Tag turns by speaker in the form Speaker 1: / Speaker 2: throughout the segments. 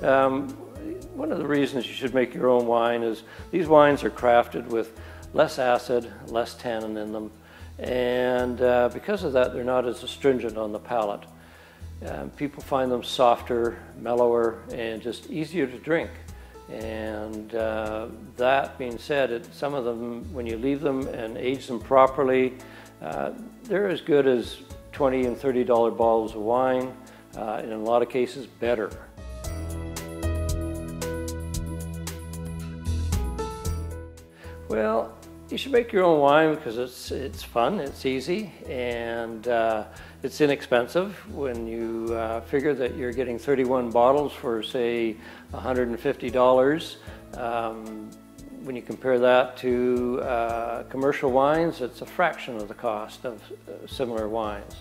Speaker 1: One of the reasons you should make your own wine is these wines are crafted with less acid, less tannin in them, and because of that they're not as astringent on the palate. People find them softer, mellower, and just easier to drink. And that being said, some of them, when you leave them and age them properly, they're as good as $20 and $30 bottles of wine, and in a lot of cases better. Well, you should make your own wine because it's fun, it's easy, and it's inexpensive. When you figure that you're getting 31 bottles for, say, $150, when you compare that to commercial wines, it's a fraction of the cost of similar wines.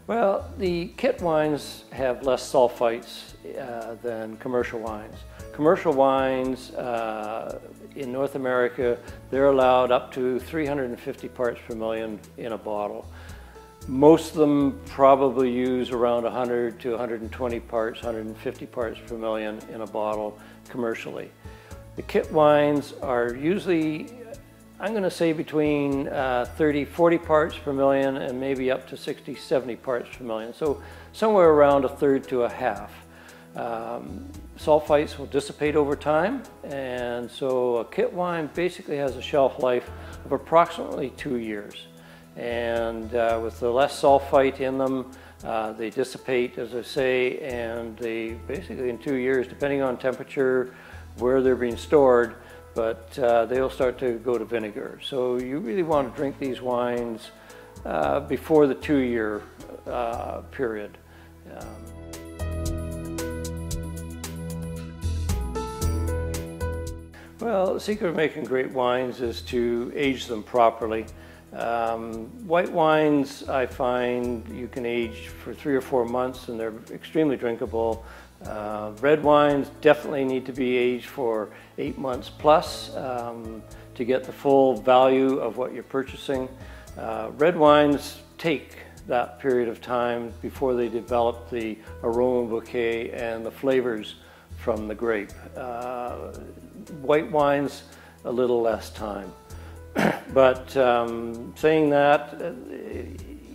Speaker 1: Well, the kit wines have less sulfites than commercial wines. Commercial wines in North America, they're allowed up to 350 parts per million in a bottle. Most of them probably use around 100 to 120 parts, 150 parts per million in a bottle commercially. The kit wines are usually, I'm going to say, between 30-40 parts per million and maybe up to 60-70 parts per million. So somewhere around a third to a half. Sulfites will dissipate over time, and so a kit wine basically has a shelf life of approximately 2 years. And with the less sulfite in them, they dissipate, as I say, and they basically in 2 years, depending on temperature, where they're being stored, but they'll start to go to vinegar. So you really want to drink these wines before the 2-year period. Well, the secret of making great wines is to age them properly. White wines, I find you can age for 3 or 4 months and they're extremely drinkable. Red wines definitely need to be aged for 8 months plus to get the full value of what you're purchasing. Red wines take that period of time before they develop the aroma bouquet and the flavors from the grape. White wines, a little less time. But saying that,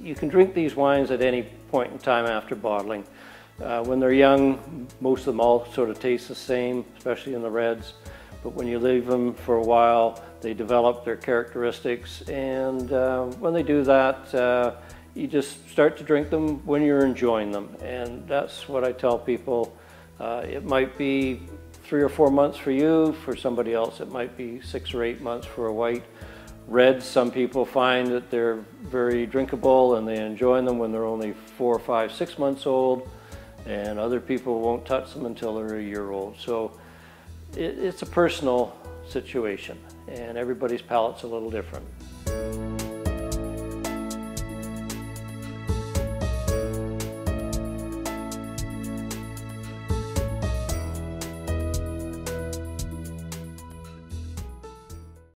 Speaker 1: you can drink these wines at any point in time after bottling. When they're young, most of them all sort of taste the same, especially in the reds. But when you leave them for a while, they develop their characteristics. And when they do that, you just start to drink them when you're enjoying them. And that's what I tell people. It might be 3 or 4 months for you. For somebody else, it might be 6 or 8 months for a white. Reds, some people find that they're very drinkable and they enjoy them when they're only 4, 5, 6 months old. And other people won't touch them until they're a year old. So it's a personal situation, and everybody's palate's a little different.